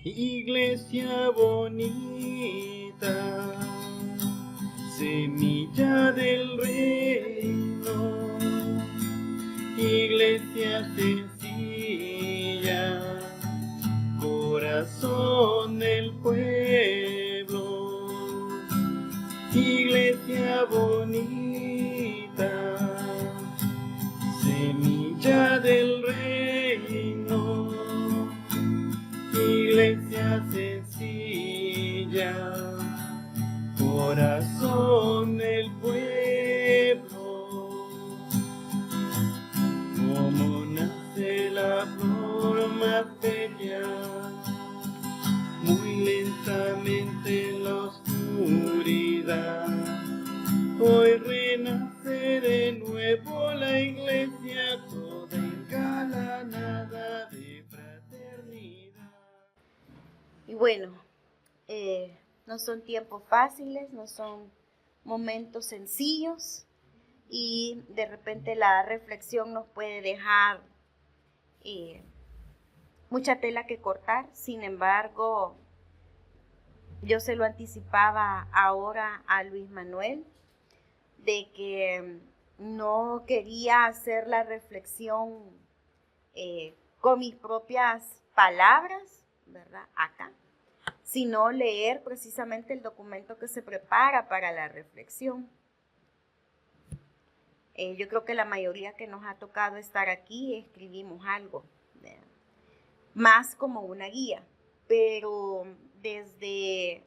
Iglesia bonita, semilla del reino, iglesia sencilla, corazón del pueblo, iglesia bonita, semilla del reino, iglesia sencilla, corazón del pueblo. Como nace la flor más bella, muy lentamente en la oscuridad. Hoy renace de nuevo la iglesia, toda engalanada de fraternidad. Y bueno, no son tiempos fáciles, no son momentos sencillos, y de repente la reflexión nos puede dejar mucha tela que cortar. Sin embargo, yo se lo anticipaba ahora a Luis Manuel, de que no quería hacer la reflexión con mis propias palabras, ¿verdad? Acá, sino leer precisamente el documento que se prepara para la reflexión. Yo creo que la mayoría que nos ha tocado estar aquí escribimos algo, ¿verdad? Más como una guía, pero desde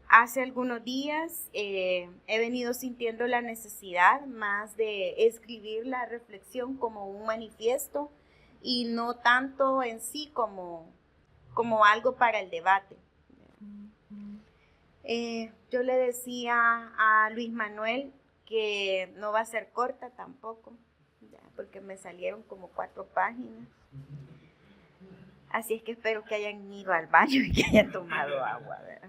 hace algunos días he venido sintiendo la necesidad más de escribir la reflexión como un manifiesto y no tanto en sí como algo para el debate. Yo le decía a Luis Manuel que no va a ser corta tampoco, porque me salieron como 4 páginas. Así es que espero que hayan ido al baño y que hayan tomado agua, ¿verdad?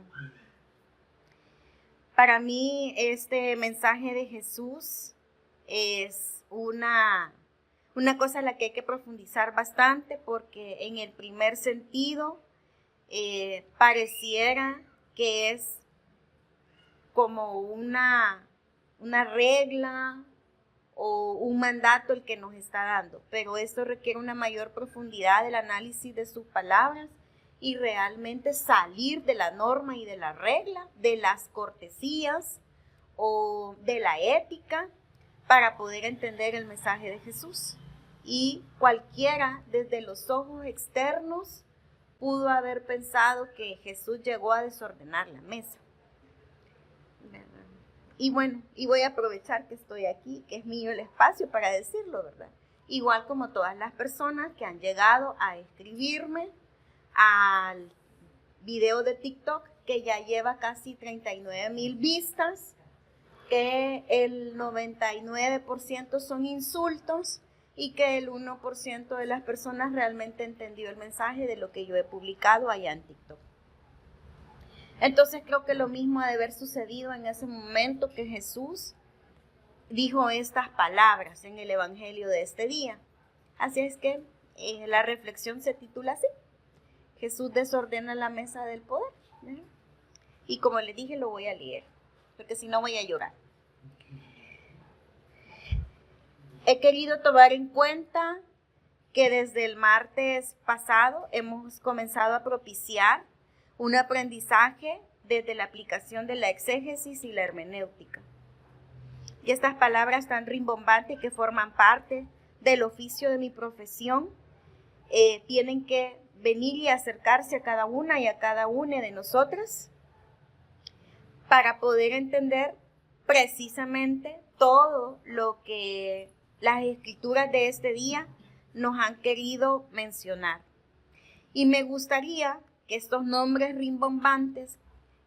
Para mí este mensaje de Jesús es una cosa en la que hay que profundizar bastante, porque en el primer sentido pareciera que es como una regla o un mandato el que nos está dando, pero esto requiere una mayor profundidad del análisis de sus palabras y realmente salir de la norma y de la regla, de las cortesías o de la ética, para poder entender el mensaje de Jesús. Y cualquiera desde los ojos externos pudo haber pensado que Jesús llegó a desordenar la mesa. Y bueno, y voy a aprovechar que estoy aquí, que es mío el espacio para decirlo, ¿verdad? Igual como todas las personas que han llegado a escribirme al video de TikTok, que ya lleva casi 39,000 vistas, que el 99% son insultos y que el 1% de las personas realmente entendió el mensaje de lo que yo he publicado allá en TikTok. Entonces creo que lo mismo ha de haber sucedido en ese momento que Jesús dijo estas palabras en el Evangelio de este día. Así es que la reflexión se titula así: Jesús desordena la mesa del poder, ¿verdad? Y como les dije, lo voy a leer, porque si no voy a llorar. He querido tomar en cuenta que desde el martes pasado hemos comenzado a propiciar un aprendizaje desde la aplicación de la exégesis y la hermenéutica. Y estas palabras tan rimbombantes que forman parte del oficio de mi profesión tienen que venir y acercarse a cada una y a cada una de nosotras para poder entender precisamente todo lo que las escrituras de este día nos han querido mencionar. Y me gustaría que estos nombres rimbombantes,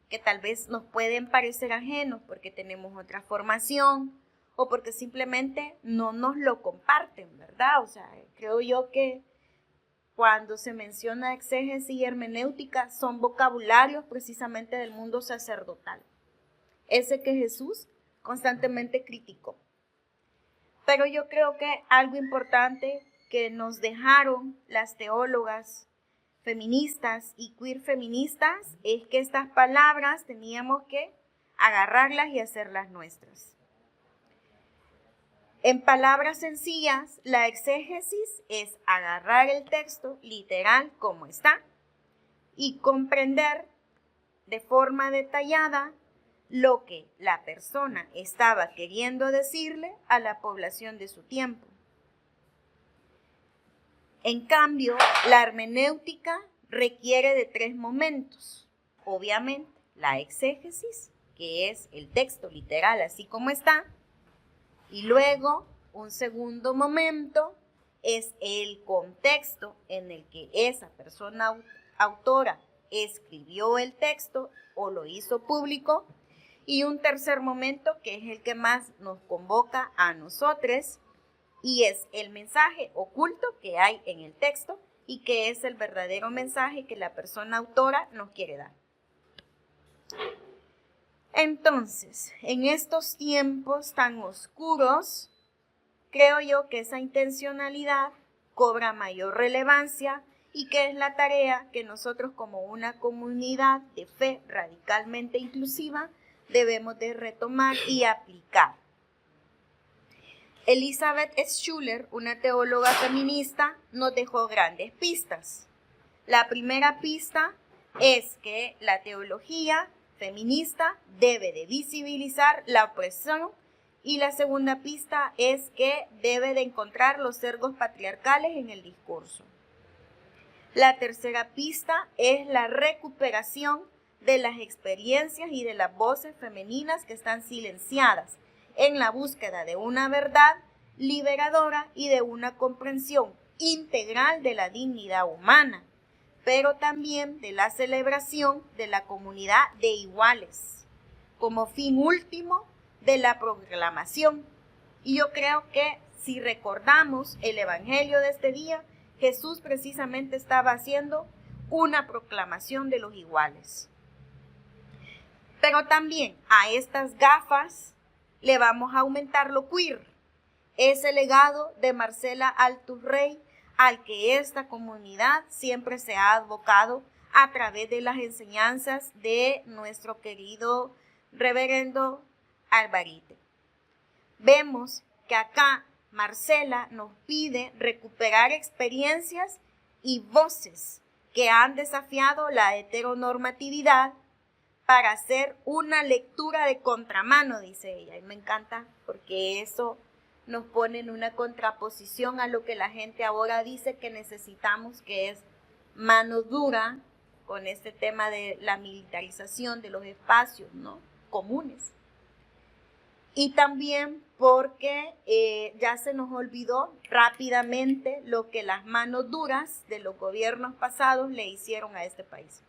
que tal vez nos pueden parecer ajenos porque tenemos otra formación o porque simplemente no nos lo comparten, ¿verdad? O sea, creo yo que cuando se menciona exégesis y hermenéutica son vocabularios precisamente del mundo sacerdotal, ese que Jesús constantemente criticó. Pero yo creo que algo importante que nos dejaron las teólogas feministas y queer feministas es que estas palabras teníamos que agarrarlas y hacerlas nuestras. En palabras sencillas, la exégesis es agarrar el texto literal como está y comprender de forma detallada lo que la persona estaba queriendo decirle a la población de su tiempo. En cambio, la hermenéutica requiere de 3 momentos. Obviamente, la exégesis, que es el texto literal así como está, y luego un segundo momento es el contexto en el que esa persona autora escribió el texto o lo hizo público, y un tercer momento que es el que más nos convoca a nosotros, y es el mensaje oculto que hay en el texto y que es el verdadero mensaje que la persona autora nos quiere dar. Entonces, en estos tiempos tan oscuros, creo yo que esa intencionalidad cobra mayor relevancia y que es la tarea que nosotros como una comunidad de fe radicalmente inclusiva debemos de retomar y aplicar. Elizabeth Schuller, una teóloga feminista, nos dejó grandes pistas. La primera pista es que la teología feminista debe de visibilizar la opresión, y la segunda pista es que debe de encontrar los sesgos patriarcales en el discurso. La tercera pista es la recuperación de las experiencias y de las voces femeninas que están silenciadas en la búsqueda de una verdad liberadora y de una comprensión integral de la dignidad humana, pero también de la celebración de la comunidad de iguales, como fin último de la proclamación. Y yo creo que si recordamos el evangelio de este día, Jesús precisamente estaba haciendo una proclamación de los iguales. Pero también a estas gafas le vamos a aumentar lo queer, ese legado de Marcela Altuve al que esta comunidad siempre se ha advocado a través de las enseñanzas de nuestro querido reverendo Alvarite. Vemos que acá Marcela nos pide recuperar experiencias y voces que han desafiado la heteronormatividad para hacer una lectura de contramano, dice ella. Y me encanta porque eso nos pone en una contraposición a lo que la gente ahora dice que necesitamos, que es mano dura con este tema de la militarización de los espacios, ¿no?, comunes. Y también porque ya se nos olvidó rápidamente lo que las manos duras de los gobiernos pasados le hicieron a este país.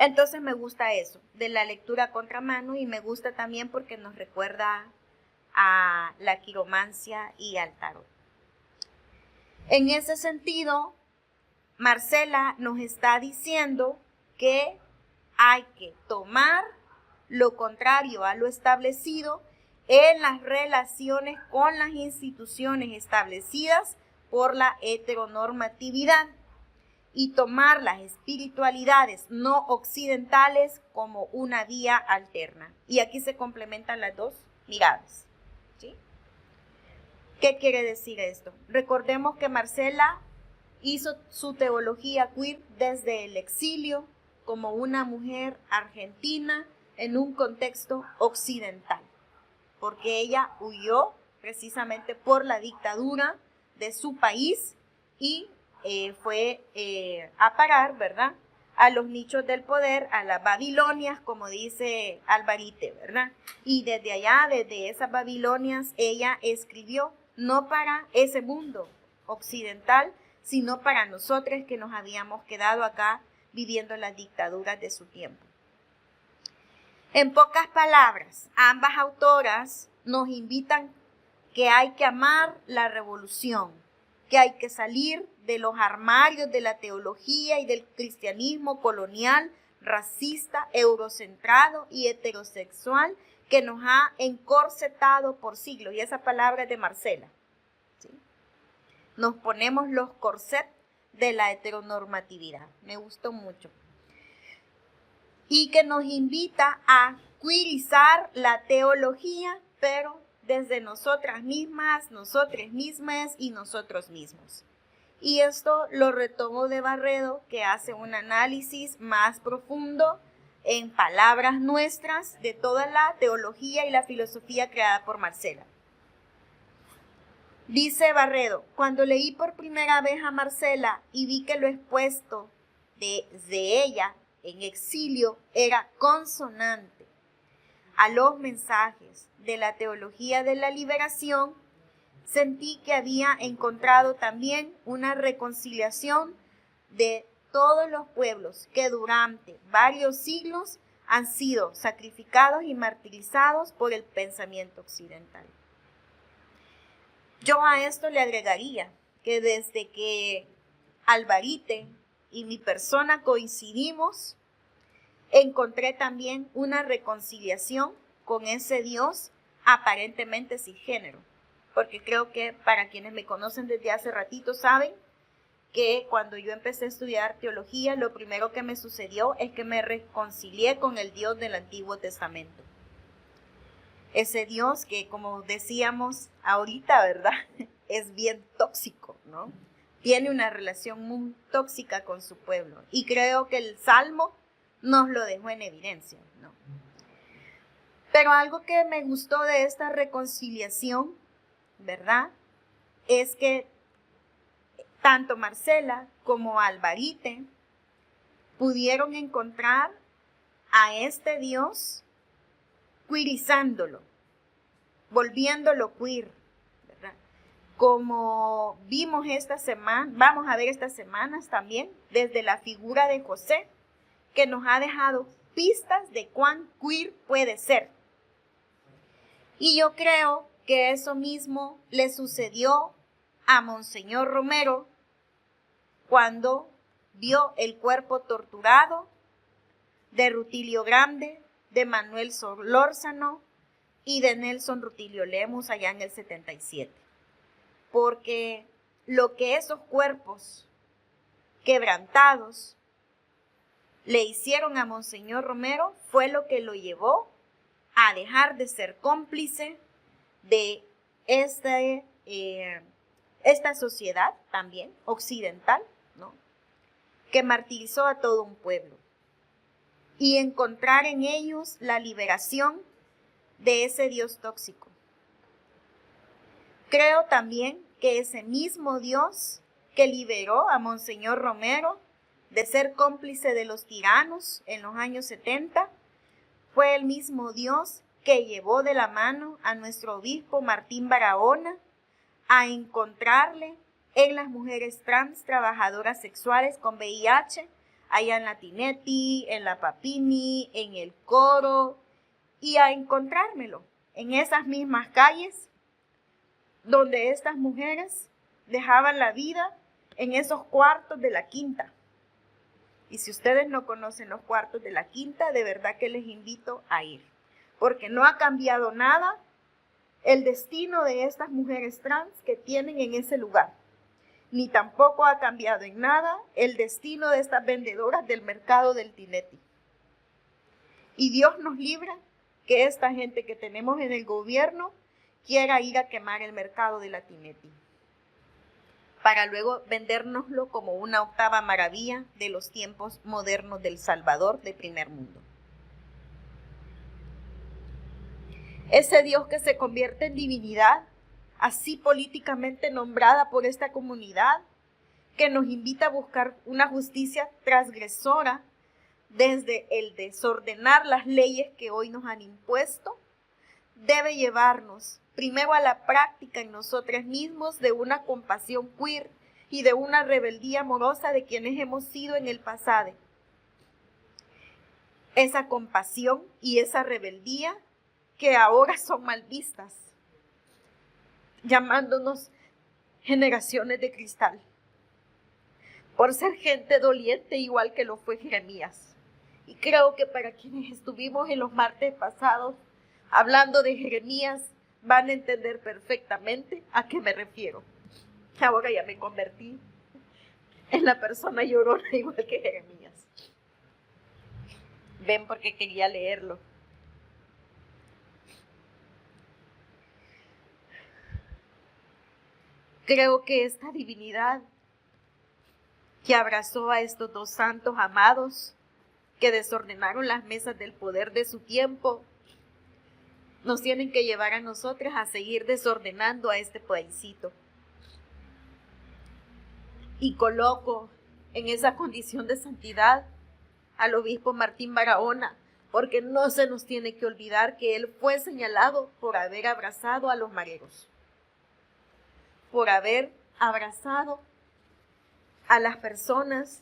Entonces me gusta eso, de la lectura a contramano, y me gusta también porque nos recuerda a la quiromancia y al tarot. En ese sentido, Marcela nos está diciendo que hay que tomar lo contrario a lo establecido en las relaciones con las instituciones establecidas por la heteronormatividad y tomar las espiritualidades no occidentales como una vía alterna. Y aquí se complementan las dos miradas, ¿sí? ¿Qué quiere decir esto? Recordemos que Marcela hizo su teología queer desde el exilio como una mujer argentina en un contexto occidental, porque ella huyó precisamente por la dictadura de su país y fue a parar, ¿verdad?, a los nichos del poder, a las Babilonias, como dice Alvarite, ¿verdad? Y desde allá, desde esas Babilonias, ella escribió no para ese mundo occidental, sino para nosotros que nos habíamos quedado acá viviendo las dictaduras de su tiempo. En pocas palabras, ambas autoras nos invitan que hay que amar la revolución, que hay que salir de los armarios de la teología y del cristianismo colonial, racista, eurocentrado y heterosexual que nos ha encorsetado por siglos. Y esa palabra es de Marcela, ¿sí? Nos ponemos los corsets de la heteronormatividad. Me gustó mucho. Y que nos invita a queerizar la teología, pero desde nosotras mismas, nosotros mismas y nosotros mismos. Y esto lo retomo de Barredo, que hace un análisis más profundo en palabras nuestras de toda la teología y la filosofía creada por Marcela. Dice Barredo: cuando leí por primera vez a Marcela y vi que lo expuesto de ella en exilio era consonante a los mensajes de la teología de la liberación, sentí que había encontrado también una reconciliación de todos los pueblos que durante varios siglos han sido sacrificados y martirizados por el pensamiento occidental. Yo a esto le agregaría que desde que Alvarite y mi persona coincidimos, encontré también una reconciliación con ese Dios aparentemente cisgénero, porque creo que para quienes me conocen desde hace ratito saben que cuando yo empecé a estudiar teología, lo primero que me sucedió es que me reconcilié con el Dios del Antiguo Testamento. Ese Dios que, como decíamos ahorita, ¿verdad?, es bien tóxico, ¿no? Tiene una relación muy tóxica con su pueblo. Y creo que el Salmo nos lo dejó en evidencia, ¿no? Pero algo que me gustó de esta reconciliación, ¿verdad?, es que tanto Marcela como Alvarite pudieron encontrar a este Dios queerizándolo, volviéndolo queer, ¿verdad? Como vimos esta semana, vamos a ver estas semanas también, desde la figura de José, que nos ha dejado pistas de cuán queer puede ser. Y yo creo que eso mismo le sucedió a Monseñor Romero cuando vio el cuerpo torturado de Rutilio Grande, de Manuel Solórzano y de Nelson Rutilio Lemus allá en el 77. Porque lo que esos cuerpos quebrantados le hicieron a Monseñor Romero fue lo que lo llevó a dejar de ser cómplice de esta sociedad también occidental, ¿no?, que martirizó a todo un pueblo, y encontrar en ellos la liberación de ese Dios tóxico. Creo también que ese mismo Dios que liberó a Monseñor Romero de ser cómplice de los tiranos en los años 70, fue el mismo Dios que llevó de la mano a nuestro obispo Martín Barahona a encontrarle en las mujeres trans trabajadoras sexuales con VIH, allá en la Tineti, en la Papini, en el Coro, y a encontrármelo en esas mismas calles donde estas mujeres dejaban la vida en esos cuartos de la Quinta. Y si ustedes no conocen los cuartos de la Quinta, de verdad que les invito a ir, porque no ha cambiado nada el destino de estas mujeres trans que tienen en ese lugar, ni tampoco ha cambiado en nada el destino de estas vendedoras del mercado del Tineti. Y Dios nos libra que esta gente que tenemos en el gobierno quiera ir a quemar el mercado de la Tineti, para luego vendérnoslo como una octava maravilla de los tiempos modernos del Salvador de primer mundo. Ese Dios que se convierte en divinidad, así políticamente nombrada por esta comunidad, que nos invita a buscar una justicia transgresora desde el desordenar las leyes que hoy nos han impuesto, debe llevarnos primero a la práctica en nosotros mismos de una compasión queer y de una rebeldía amorosa de quienes hemos sido en el pasado. Esa compasión y esa rebeldía que ahora son mal vistas, llamándonos generaciones de cristal, por ser gente doliente igual que lo fue Jeremías. Y creo que para quienes estuvimos en los martes pasados hablando de Jeremías, van a entender perfectamente a qué me refiero. Ahora ya me convertí en la persona llorona igual que Jeremías. Ven, porque quería leerlo. Creo que esta divinidad que abrazó a estos dos santos amados que desordenaron las mesas del poder de su tiempo, nos tienen que llevar a nosotras a seguir desordenando a este paísito. Y coloco en esa condición de santidad al obispo Martín Barahona, porque no se nos tiene que olvidar que él fue señalado por haber abrazado a los mareros, por haber abrazado a las personas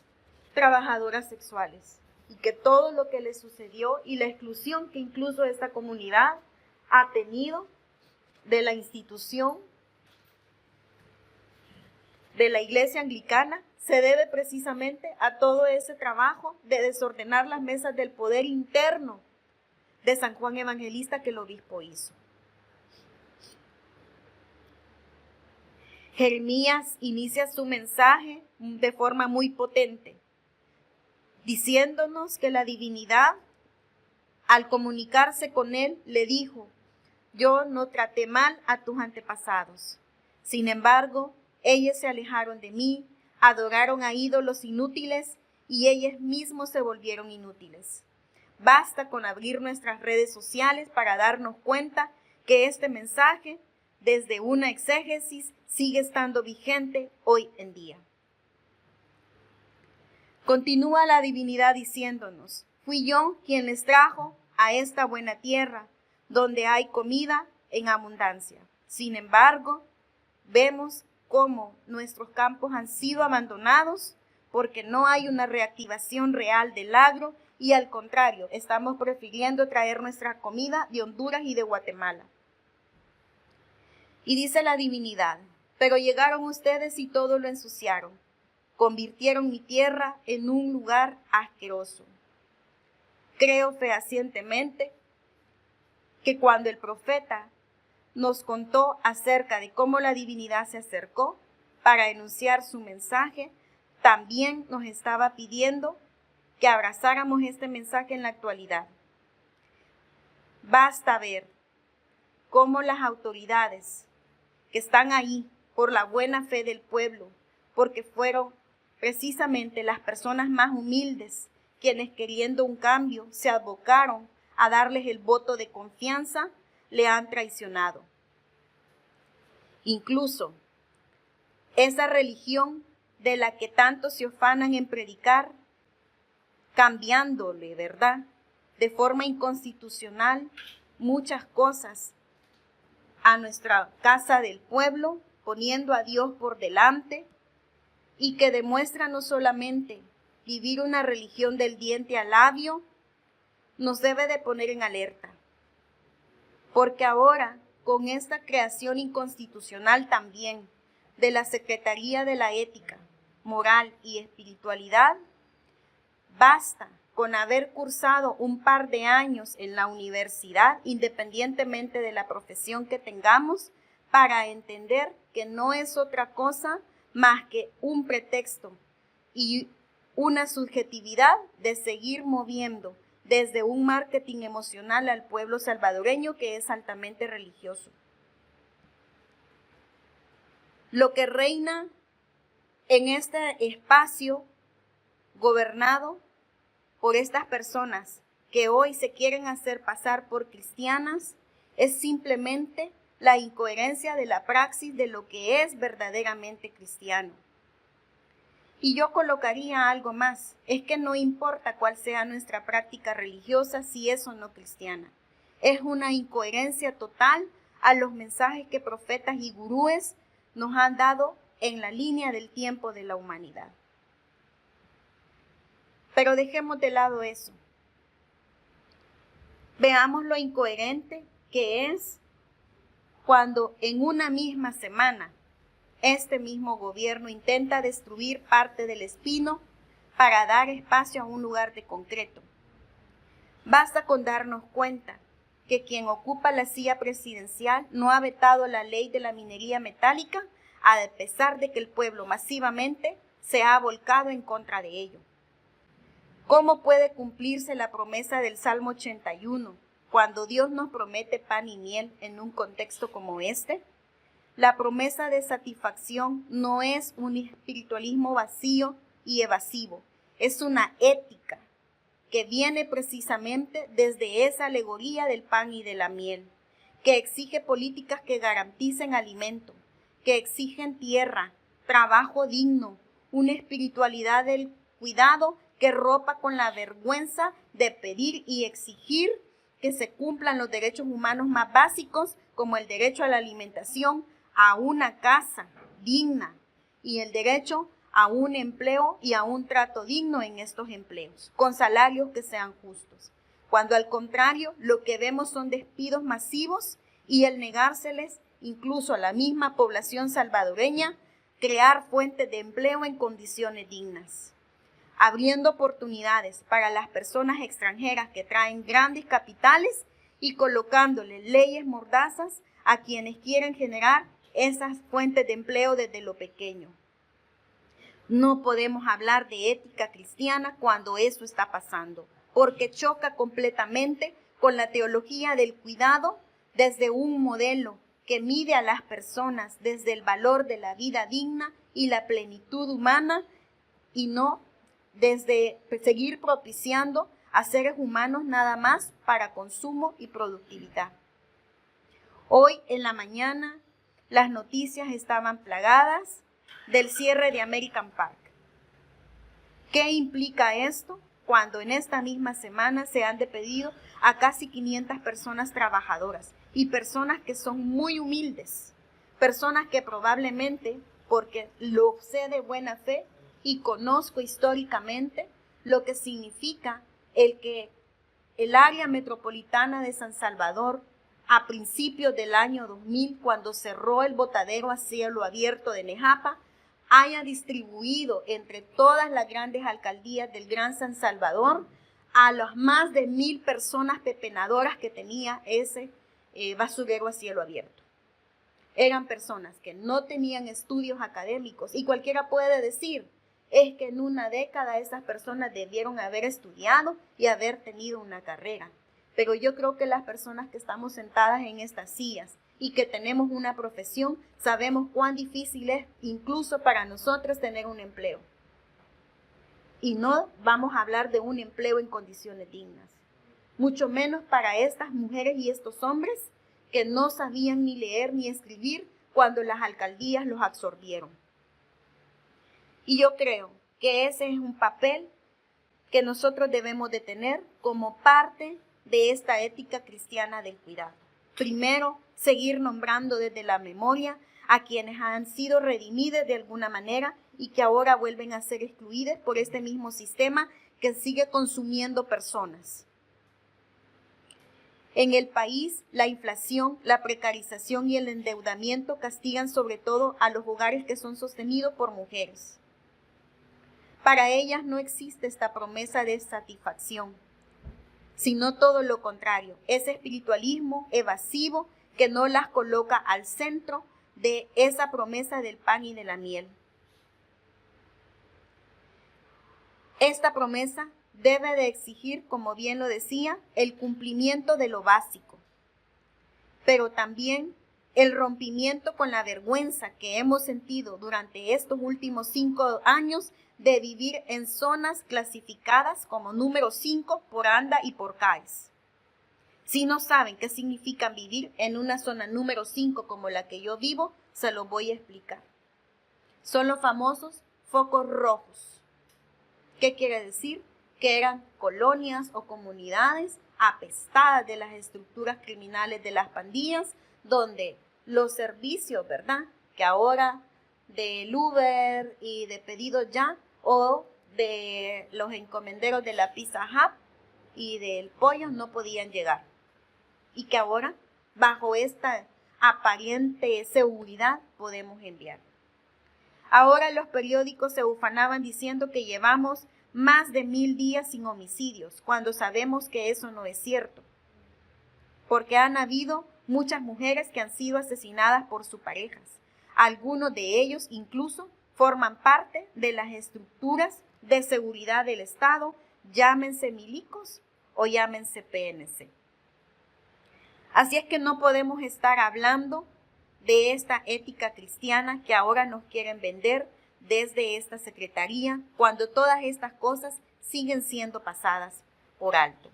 trabajadoras sexuales, y que todo lo que le sucedió y la exclusión que incluso esta comunidad ha tenido de la institución de la Iglesia Anglicana se debe precisamente a todo ese trabajo de desordenar las mesas del poder interno de San Juan Evangelista que el obispo hizo. Jeremías inicia su mensaje de forma muy potente, diciéndonos que la divinidad, al comunicarse con él, le dijo: yo no traté mal a tus antepasados. Sin embargo, ellos se alejaron de mí, adoraron a ídolos inútiles y ellos mismos se volvieron inútiles. Basta con abrir nuestras redes sociales para darnos cuenta que este mensaje, desde una exégesis, sigue estando vigente hoy en día. Continúa la divinidad diciéndonos: fui yo quien les trajo a esta buena tierra, donde hay comida en abundancia. Sin embargo, vemos cómo nuestros campos han sido abandonados porque no hay una reactivación real del agro y al contrario, estamos prefiriendo traer nuestra comida de Honduras y de Guatemala. Y dice la divinidad: pero llegaron ustedes y todo lo ensuciaron, convirtieron mi tierra en un lugar asqueroso. Creo fehacientemente que cuando el profeta nos contó acerca de cómo la divinidad se acercó para enunciar su mensaje, también nos estaba pidiendo que abrazáramos este mensaje en la actualidad. Basta ver cómo las autoridades que están ahí por la buena fe del pueblo, porque fueron precisamente las personas más humildes quienes, queriendo un cambio, se abocaron a darles el voto de confianza, le han traicionado. Incluso esa religión de la que tanto se ufanan en predicar, cambiándole, ¿verdad?, de forma inconstitucional muchas cosas a nuestra casa del pueblo, poniendo a Dios por delante, y que demuestra no solamente vivir una religión del diente al labio, nos debe de poner en alerta. Porque ahora, con esta creación inconstitucional también de la Secretaría de la Ética, Moral y Espiritualidad, basta con haber cursado un par de años en la universidad, independientemente de la profesión que tengamos, para entender que no es otra cosa más que un pretexto y una subjetividad de seguir moviendo desde un marketing emocional al pueblo salvadoreño que es altamente religioso. Lo que reina en este espacio gobernado por estas personas que hoy se quieren hacer pasar por cristianas es simplemente la incoherencia de la praxis de lo que es verdaderamente cristiano. Y yo colocaría algo más, es que no importa cuál sea nuestra práctica religiosa, si es o no cristiana. Es una incoherencia total a los mensajes que profetas y gurúes nos han dado en la línea del tiempo de la humanidad. Pero dejemos de lado eso. Veamos lo incoherente que es cuando en una misma semana este mismo gobierno intenta destruir parte del espino para dar espacio a un lugar de concreto. Basta con darnos cuenta que quien ocupa la silla presidencial no ha vetado la ley de la minería metálica, a pesar de que el pueblo masivamente se ha volcado en contra de ello. ¿Cómo puede cumplirse la promesa del Salmo 81 cuando Dios nos promete pan y miel en un contexto como este? La promesa de satisfacción no es un espiritualismo vacío y evasivo, es una ética que viene precisamente desde esa alegoría del pan y de la miel, que exige políticas que garanticen alimento, que exigen tierra, trabajo digno, una espiritualidad del cuidado que ropa con la vergüenza de pedir y exigir que se cumplan los derechos humanos más básicos, como el derecho a la alimentación, a una casa digna y el derecho a un empleo y a un trato digno en estos empleos, con salarios que sean justos. Cuando al contrario, lo que vemos son despidos masivos y el negárseles incluso a la misma población salvadoreña crear fuentes de empleo en condiciones dignas, abriendo oportunidades para las personas extranjeras que traen grandes capitales y colocándoles leyes mordazas a quienes quieren generar esas fuentes de empleo desde lo pequeño. No podemos hablar de ética cristiana cuando eso está pasando, porque choca completamente con la teología del cuidado desde un modelo que mide a las personas desde el valor de la vida digna y la plenitud humana y no desde seguir propiciando a seres humanos nada más para consumo y productividad. Hoy en la mañana las noticias estaban plagadas del cierre de American Park. ¿Qué implica esto? Cuando en esta misma semana se han despedido a casi 500 personas trabajadoras y personas que son muy humildes, personas que probablemente, porque lo sé de buena fe y conozco históricamente lo que significa el que el área metropolitana de San Salvador, a principios del año 2000, cuando cerró el botadero a cielo abierto de Nejapa, haya distribuido entre todas las grandes alcaldías del Gran San Salvador a las más de 1000 personas pepenadoras que tenía ese basurero a cielo abierto. Eran personas que no tenían estudios académicos y cualquiera puede decir, es que en una década esas personas debieron haber estudiado y haber tenido una carrera. Pero yo creo que las personas que estamos sentadas en estas sillas y que tenemos una profesión, sabemos cuán difícil es incluso para nosotros tener un empleo. Y no vamos a hablar de un empleo en condiciones dignas, mucho menos para estas mujeres y estos hombres que no sabían ni leer ni escribir cuando las alcaldías los absorbieron. Y yo creo que ese es un papel que nosotros debemos de tener como parte de esta ética cristiana del cuidado. Primero, seguir nombrando desde la memoria a quienes han sido redimidos de alguna manera y que ahora vuelven a ser excluidos por este mismo sistema que sigue consumiendo personas. En el país, la inflación, la precarización y el endeudamiento castigan sobre todo a los hogares que son sostenidos por mujeres. Para ellas no existe esta promesa de satisfacción, sino todo lo contrario, ese espiritualismo evasivo que no las coloca al centro de esa promesa del pan y de la miel. Esta promesa debe de exigir, como bien lo decía, el cumplimiento de lo básico, pero también el rompimiento con la vergüenza que hemos sentido durante estos últimos 5 años de vivir en zonas clasificadas como número 5 por ANDA y por CAES. Si no saben qué significa vivir en una zona número 5 como la que yo vivo, se lo voy a explicar. Son los famosos focos rojos. ¿Qué quiere decir? Que eran colonias o comunidades apestadas de las estructuras criminales de las pandillas, donde los servicios, ¿verdad?, que ahora del Uber y de pedido ya o de los encomenderos de la Pizza Hut y del pollo no podían llegar. Y que ahora, bajo esta aparente seguridad, podemos enviar. Ahora los periódicos se ufanaban diciendo que llevamos más de 1000 días sin homicidios, cuando sabemos que eso no es cierto. Porque han habido muchas mujeres que han sido asesinadas por sus parejas. Algunos de ellos incluso forman parte de las estructuras de seguridad del Estado, llámense milicos o llámense PNC. Así es que no podemos estar hablando de esta ética cristiana que ahora nos quieren vender desde esta secretaría, cuando todas estas cosas siguen siendo pasadas por alto.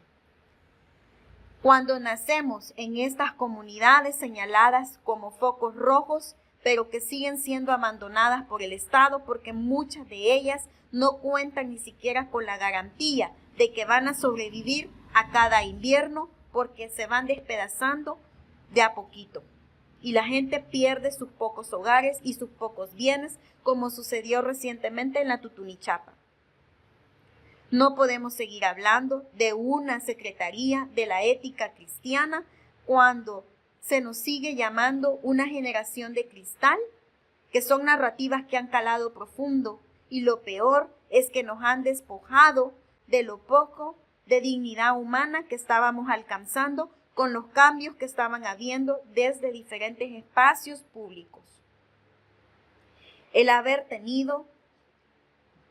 Cuando nacemos en estas comunidades señaladas como focos rojos, pero que siguen siendo abandonadas por el Estado porque muchas de ellas no cuentan ni siquiera con la garantía de que van a sobrevivir a cada invierno porque se van despedazando de a poquito. Y la gente pierde sus pocos hogares y sus pocos bienes, como sucedió recientemente en la Tutunichapa. No podemos seguir hablando de una secretaría de la ética cristiana cuando se nos sigue llamando una generación de cristal, que son narrativas que han calado profundo, y lo peor es que nos han despojado de lo poco de dignidad humana que estábamos alcanzando con los cambios que estaban habiendo desde diferentes espacios públicos. El haber tenido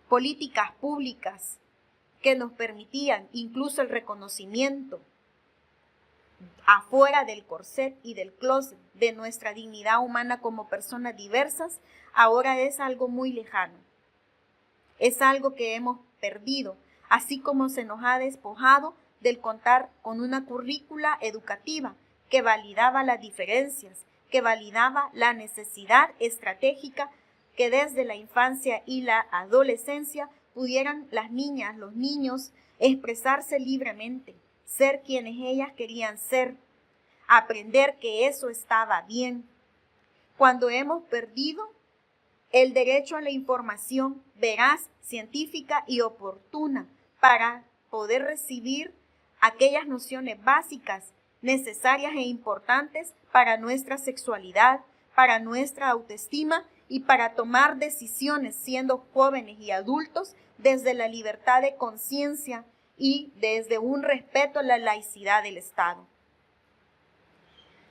políticas públicas que nos permitían incluso el reconocimiento afuera del corset y del closet de nuestra dignidad humana como personas diversas, ahora es algo muy lejano. Es algo que hemos perdido, así como se nos ha despojado del contar con una currícula educativa que validaba las diferencias, que validaba la necesidad estratégica que desde la infancia y la adolescencia pudieran las niñas, los niños expresarse libremente, ser quienes ellas querían ser, aprender que eso estaba bien. Cuando hemos perdido el derecho a la información veraz, científica y oportuna para poder recibir aquellas nociones básicas, necesarias e importantes para nuestra sexualidad, para nuestra autoestima y para tomar decisiones siendo jóvenes y adultos desde la libertad de conciencia y desde un respeto a la laicidad del Estado.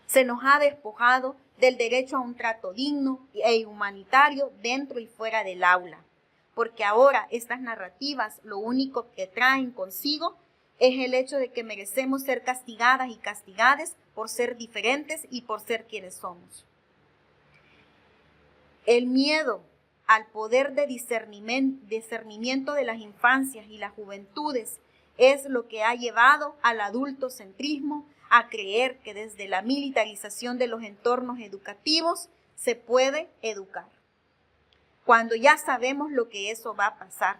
Se nos ha despojado del derecho a un trato digno e humanitario dentro y fuera del aula, porque ahora estas narrativas lo único que traen consigo es el hecho de que merecemos ser castigadas y castigades por ser diferentes y por ser quienes somos. El miedo al poder de discernimiento de las infancias y las juventudes es lo que ha llevado al adultocentrismo a creer que desde la militarización de los entornos educativos se puede educar, cuando ya sabemos lo que eso va a pasar.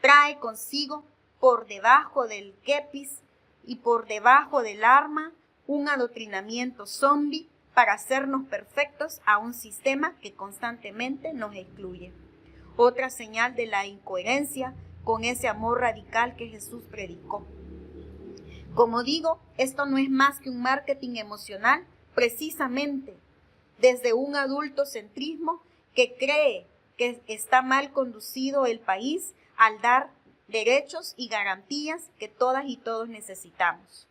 Trae consigo por debajo del kepis y por debajo del arma un adoctrinamiento zombie para hacernos perfectos a un sistema que constantemente nos excluye. Otra señal de la incoherencia con ese amor radical que Jesús predicó. Como digo, esto no es más que un marketing emocional, precisamente desde un adultocentrismo que cree que está mal conducido el país al dar derechos y garantías que todas y todos necesitamos.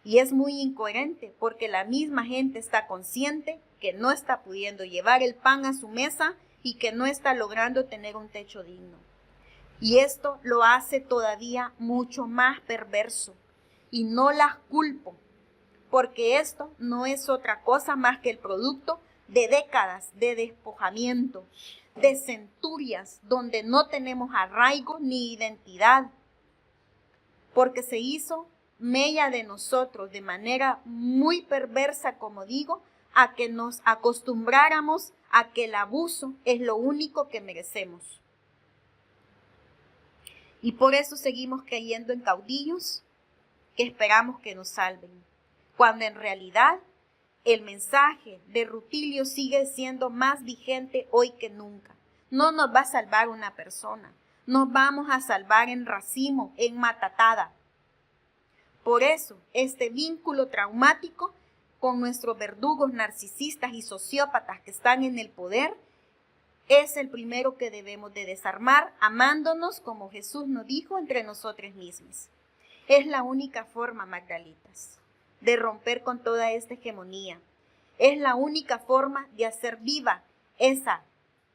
Y es muy incoherente porque la misma gente está consciente que no está pudiendo llevar el pan a su mesa y que no está logrando tener un techo digno. Y esto lo hace todavía mucho más perverso. Y no las culpo, porque esto no es otra cosa más que el producto de décadas de despojamiento, de centurias donde no tenemos arraigo ni identidad, porque se hizo mella de nosotros de manera muy perversa, como digo, a que nos acostumbráramos a que el abuso es lo único que merecemos. Y por eso seguimos creyendo en caudillos que esperamos que nos salven, cuando en realidad el mensaje de Rutilio sigue siendo más vigente hoy que nunca. No nos va a salvar una persona, nos vamos a salvar en racimo, en matatada. Por eso, este vínculo traumático con nuestros verdugos narcisistas y sociópatas que están en el poder es el primero que debemos de desarmar, amándonos como Jesús nos dijo entre nosotros mismos. Es la única forma, Magdalitas, de romper con toda esta hegemonía. Es la única forma de hacer viva esa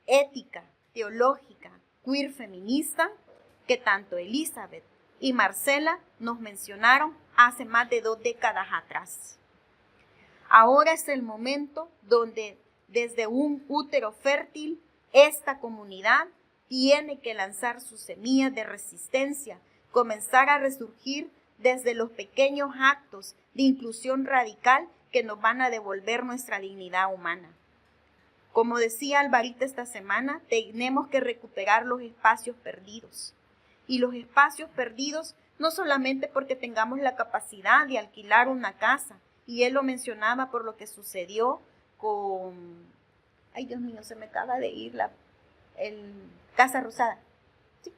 ética teológica queer feminista que tanto Elizabeth y Marcela nos mencionaron hace más de 2 décadas atrás. Ahora es el momento donde desde un útero fértil esta comunidad tiene que lanzar sus semillas de resistencia, comenzar a resurgir desde los pequeños actos de inclusión radical que nos van a devolver nuestra dignidad humana. Como decía Alvarita esta semana, tenemos que recuperar los espacios perdidos. Y los espacios perdidos no solamente porque tengamos la capacidad de alquilar una casa, y él lo mencionaba por lo que sucedió con, ay Dios mío, se me acaba de ir el Casa Rosada. Sí,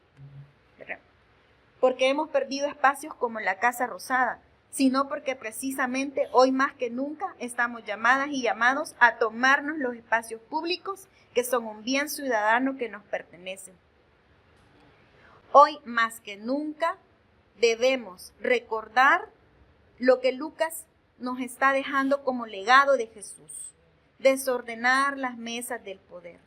porque hemos perdido espacios como la Casa Rosada, sino porque precisamente hoy más que nunca estamos llamadas y llamados a tomarnos los espacios públicos que son un bien ciudadano que nos pertenece. Hoy más que nunca debemos recordar lo que Lucas nos está dejando como legado de Jesús: desordenar las mesas del poder.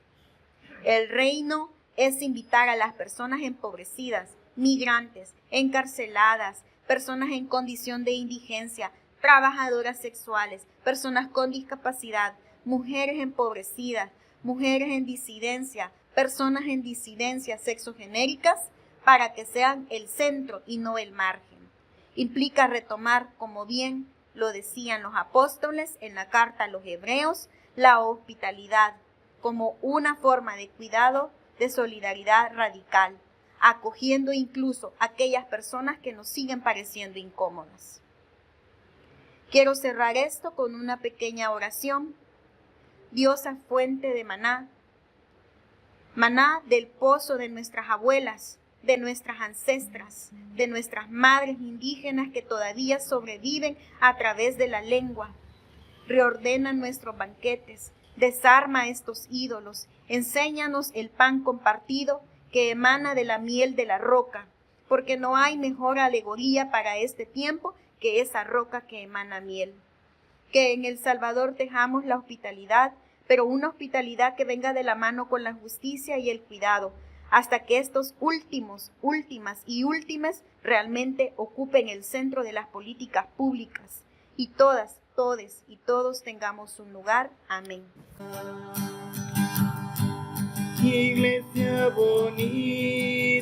El reino es invitar a las personas empobrecidas, migrantes, encarceladas, personas en condición de indigencia, trabajadoras sexuales, personas con discapacidad, mujeres empobrecidas, mujeres en disidencia, personas en disidencias sexogenéricas, para que sean el centro y no el margen. Implica retomar, como bien lo decían los apóstoles en la carta a los hebreos, la hospitalidad como una forma de cuidado, de solidaridad radical, acogiendo incluso a aquellas personas que nos siguen pareciendo incómodas. Quiero cerrar esto con una pequeña oración. Diosa fuente de maná, maná del pozo de nuestras abuelas, de nuestras ancestras, de nuestras madres indígenas que todavía sobreviven a través de la lengua. Reordena nuestros banquetes, desarma estos ídolos, enséñanos el pan compartido que emana de la miel de la roca, porque no hay mejor alegoría para este tiempo que esa roca que emana miel. Que en El Salvador dejamos la hospitalidad, pero una hospitalidad que venga de la mano con la justicia y el cuidado, hasta que estos últimas realmente ocupen el centro de las políticas públicas y todas, todes y todos tengamos un lugar. Amén. Iglesia bonita.